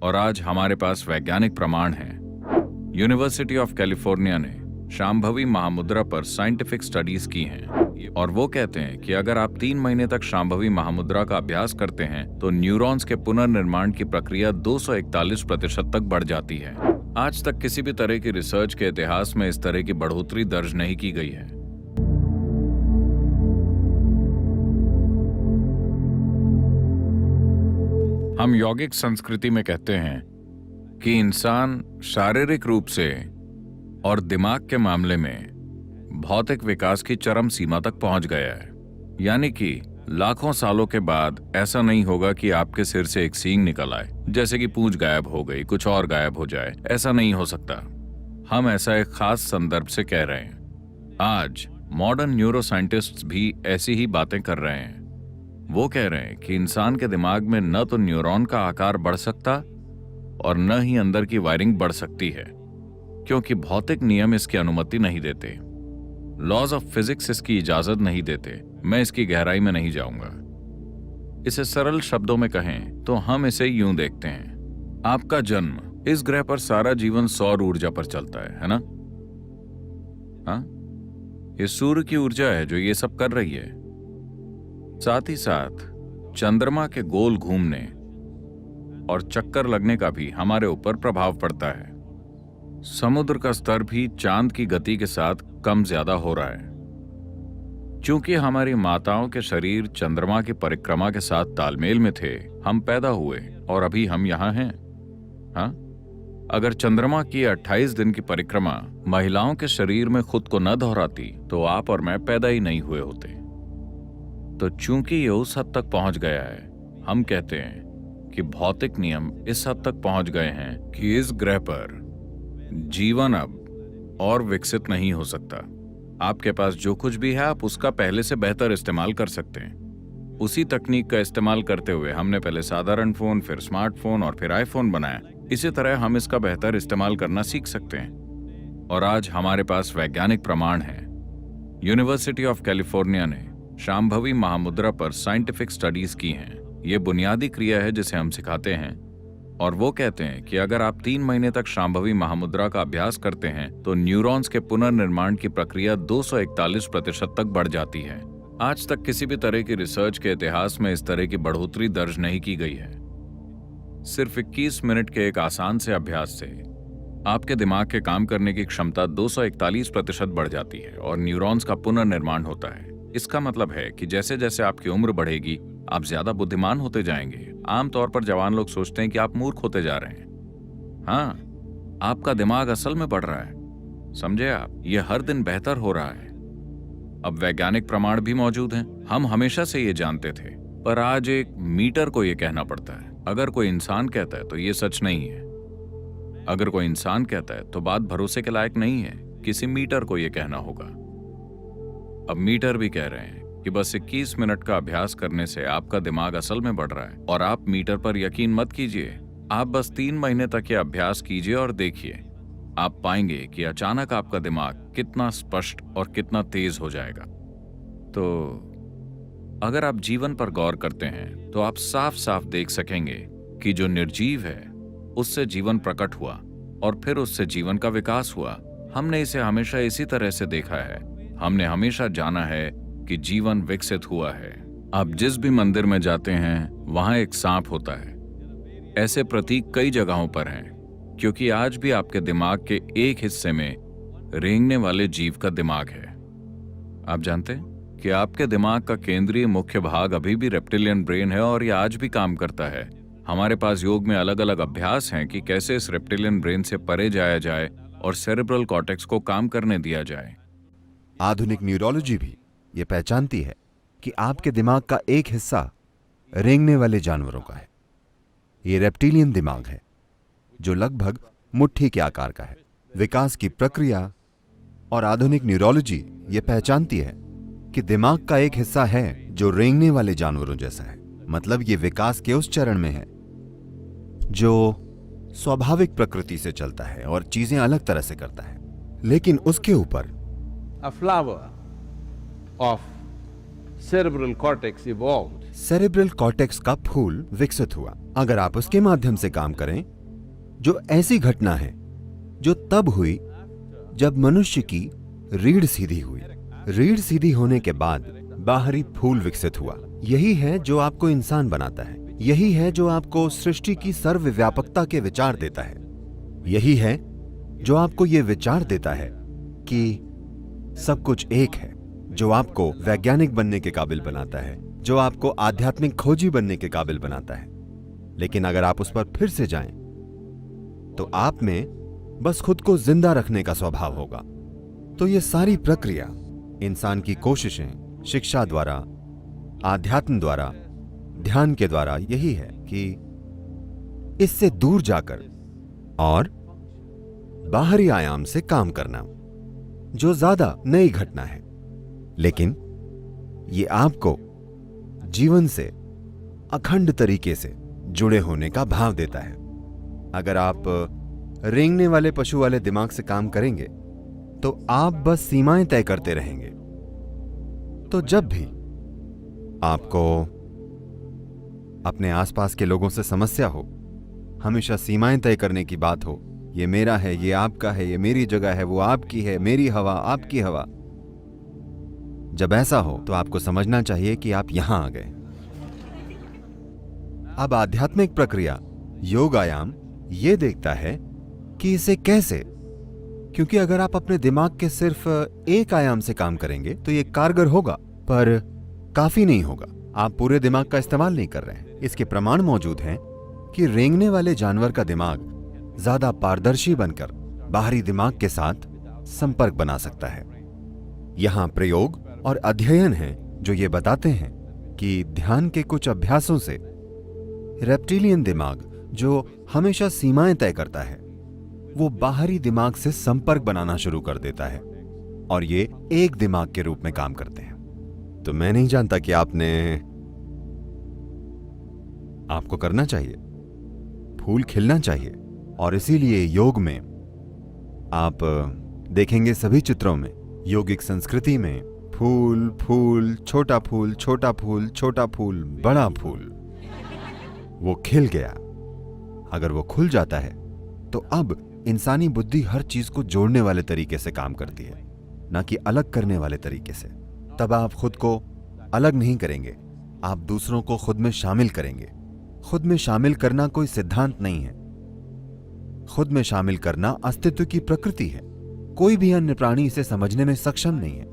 और आज हमारे पास वैज्ञानिक प्रमाण हैं। यूनिवर्सिटी ऑफ कैलिफोर्निया ने शांभवी महामुद्रा पर साइंटिफिक स्टडीज की हैं और वो कहते हैं कि अगर आप 3 महीने तक शांभवी महामुद्रा का अभ्यास करते हैं तो न्यूरॉन्स के पुनर्निर्माण की प्रक्रिया 241% तक बढ़ जाती है। आज तक किसी भी तरह की रिसर्च के इतिहास में इस तरह की बढ़ोतरी दर्ज नहीं की गई है। हम यौगिक संस्कृति में कहते हैं कि इंसान शारीरिक रूप से और दिमाग के मामले में भौतिक विकास की चरम सीमा तक पहुंच गया है। यानी कि लाखों सालों के बाद ऐसा नहीं होगा कि आपके सिर से एक सींग निकल आए, जैसे कि पूंछ गायब हो गई, कुछ और गायब हो जाए। ऐसा नहीं हो सकता। हम ऐसा एक खास संदर्भ से कह रहे हैं। आज मॉडर्न न्यूरोसाइंटिस्ट्स भी ऐसी ही बातें कर रहे हैं। वो कह रहे हैं कि इंसान के दिमाग में न तो न्यूरॉन का आकार बढ़ सकता और न ही अंदर की वायरिंग बढ़ सकती है, क्योंकि भौतिक नियम इसकी अनुमति नहीं देते। लॉज ऑफ फिजिक्स इसकी इजाजत नहीं देते। मैं इसकी गहराई में नहीं जाऊंगा। इसे सरल शब्दों में कहें तो हम इसे यूं देखते हैं। आपका जन्म, इस ग्रह पर सारा जीवन सौर ऊर्जा पर चलता है ना? हाँ, ये सूर्य की ऊर्जा है जो ये सब कर रही है। साथ ही साथ चंद्रमा के गोल घूमने और चक्कर लगने का भी हमारे ऊपर प्रभाव पड़ता है। समुद्र का स्तर भी चांद की गति के साथ कम ज्यादा हो रहा है। चूंकि हमारी माताओं के शरीर चंद्रमा की परिक्रमा के साथ तालमेल में थे, हम पैदा हुए और अभी हम यहां हैं। हाँ, अगर चंद्रमा की 28 दिन की परिक्रमा महिलाओं के शरीर में खुद को न दोहराती तो आप और मैं पैदा ही नहीं हुए होते। तो चूंकि ये उस हद तक पहुंच गया है, हम कहते हैं कि भौतिक नियम इस हद तक पहुंच गए हैं कि इस ग्रह पर जीवन अब और विकसित नहीं हो सकता। आपके पास जो कुछ भी है आप उसका पहले से बेहतर इस्तेमाल कर सकते हैं। उसी तकनीक का इस्तेमाल करते हुए हमने पहले साधारण फोन, फिर स्मार्टफोन और फिर आईफोन बनाया। इसी तरह हम इसका बेहतर इस्तेमाल करना सीख सकते हैं और आज हमारे पास वैज्ञानिक प्रमाण है। यूनिवर्सिटी ऑफ कैलिफोर्निया ने शांभवी महामुद्रा पर साइंटिफिक स्टडीज की हैं। ये बुनियादी क्रिया है जिसे हम सिखाते हैं और वो कहते हैं कि अगर आप 3 महीने तक शांभवी महामुद्रा का अभ्यास करते हैं तो न्यूरॉन्स के पुनर्निर्माण की प्रक्रिया 241% तक बढ़ जाती है। आज तक किसी भी तरह की रिसर्च के इतिहास में इस तरह की बढ़ोतरी दर्ज नहीं की गई है। सिर्फ 21 मिनट के एक आसान से अभ्यास से आपके दिमाग के काम करने की क्षमता 241% बढ़ जाती है और न्यूरॉन्स का पुनर्निर्माण होता है। इसका मतलब है कि जैसे जैसे आपकी उम्र बढ़ेगी आप ज्यादा बुद्धिमान होते जाएंगे। आमतौर पर जवान लोग सोचते हैं कि आप मूर्ख होते जा रहे हैं। हाँ, आपका दिमाग असल में बढ़ रहा है। समझे आप? ये हर दिन बेहतर हो रहा है। अब वैज्ञानिक प्रमाण भी मौजूद हैं। हम हमेशा से ये जानते थे, पर आज एक मीटर को ये कहना पड़ता है। अगर कोई इंसान कहता है तो ये सच नहीं है। अगर कोई इंसान कहता है तो बात भरोसे के लायक नहीं है। किसी मीटर को ये कहना होगा। अब मीटर भी कह रहे हैं कि बस 21 मिनट का अभ्यास करने से आपका दिमाग असल में बढ़ रहा है। और आप मीटर पर यकीन मत कीजिए, आप बस 3 महीने तक ये अभ्यास कीजिए और देखिए, आप पाएंगे कि अचानक आपका दिमाग कितना स्पष्ट और कितना तेज हो जाएगा। तो अगर आप जीवन पर गौर करते हैं तो आप साफ साफ देख सकेंगे कि जो निर्जीव है उससे जीवन प्रकट हुआ और फिर उससे जीवन का विकास हुआ। हमने इसे हमेशा इसी तरह से देखा है। हमने हमेशा जाना है कि जीवन विकसित हुआ है। आप जिस भी मंदिर में जाते हैं वहां एक सांप होता है। ऐसे प्रतीक कई जगहों पर हैं, क्योंकि आज भी आपके दिमाग के एक हिस्से में रेंगने वाले जीव का दिमाग है। आप जानते हैं कि आपके दिमाग का केंद्रीय मुख्य भाग अभी भी रेप्टिलियन ब्रेन है और ये आज भी काम करता है। हमारे पास योग में अलग अलग अभ्यास हैं कि कैसे इस रेप्टिलियन ब्रेन से परे जाया जाए और सेरेब्रल कॉर्टेक्स को काम करने दिया जाए। आधुनिक न्यूरोलॉजी भी ये पहचानती है कि आपके दिमाग का एक हिस्सा रेंगने वाले जानवरों का है। ये रेप्टिलियन दिमाग है जो लगभग मुट्ठी के आकार का है। विकास की प्रक्रिया और आधुनिक न्यूरोलॉजी ये पहचानती है कि दिमाग का एक हिस्सा है जो रेंगने वाले जानवरों जैसा है। मतलब ये विकास के उस चरण में है जो स्वाभाविक प्रकृति से चलता है और चीजें अलग तरह से करता है। लेकिन उसके ऊपर a flower of cerebral cortex evolved. Cerebral cortex का फूल विकसित हुआ। अगर आप उसके माध्यम से काम करें, जो ऐसी घटना है जो तब हुई जब मनुष्य की रीढ़ सीधी हुई। रीढ़ सीधी होने के बाद बाहरी फूल विकसित हुआ। यही है जो आपको इंसान बनाता है। यही है जो आपको सृष्टि की सर्वव्यापकता के विचार देता है। यही है जो आपको यह विचार देता है कि सब कुछ एक है, जो आपको वैज्ञानिक बनने के काबिल बनाता है, जो आपको आध्यात्मिक खोजी बनने के काबिल बनाता है। लेकिन अगर आप उस पर फिर से जाएं, तो आप में बस खुद को जिंदा रखने का स्वभाव होगा। तो ये सारी प्रक्रिया इंसान की कोशिशें शिक्षा द्वारा, आध्यात्म द्वारा, ध्यान के द्वारा यही है कि इससे दूर जाकर और बाहरी आयाम से काम करना, जो ज्यादा नई घटना है, लेकिन ये आपको जीवन से अखंड तरीके से जुड़े होने का भाव देता है। अगर आप रेंगने वाले पशु वाले दिमाग से काम करेंगे तो आप बस सीमाएं तय करते रहेंगे। तो जब भी आपको अपने आसपास के लोगों से समस्या हो, हमेशा सीमाएं तय करने की बात हो, ये मेरा है, ये आपका है, ये मेरी जगह है, वो आपकी है, मेरी हवा आपकी हवा, जब ऐसा हो तो आपको समझना चाहिए कि आप यहां आ गए। अब आध्यात्मिक प्रक्रिया योग आयाम यह देखता है कि इसे कैसे, क्योंकि अगर आप अपने दिमाग के सिर्फ एक आयाम से काम करेंगे तो यह कारगर होगा, पर काफी नहीं होगा। आप पूरे दिमाग का इस्तेमाल नहीं कर रहे हैं। इसके प्रमाण मौजूद हैं कि रेंगने वाले जानवर का दिमाग ज्यादा पारदर्शी बनकर बाहरी दिमाग के साथ संपर्क बना सकता है। यहां प्रयोग और अध्ययन हैं जो ये बताते हैं कि ध्यान के कुछ अभ्यासों से रेप्टिलियन दिमाग, जो हमेशा सीमाएं तय करता है, वो बाहरी दिमाग से संपर्क बनाना शुरू कर देता है और ये एक दिमाग के रूप में काम करते हैं। तो मैं नहीं जानता कि आपको करना चाहिए, फूल खिलना चाहिए। और इसीलिए योग में आप देखेंगे सभी चित्रों में, योगिक संस्कृति में, फूल फूल, छोटा फूल, छोटा फूल, छोटा फूल, बड़ा फूल। वो खिल गया। अगर वो खुल जाता है तो अब इंसानी बुद्धि हर चीज को जोड़ने वाले तरीके से काम करती है, ना कि अलग करने वाले तरीके से। तब आप खुद को अलग नहीं करेंगे, आप दूसरों को खुद में शामिल करेंगे। खुद में शामिल करना कोई सिद्धांत नहीं है। खुद में शामिल करना अस्तित्व की प्रकृति है। कोई भी अन्य प्राणी इसे समझने में सक्षम नहीं है।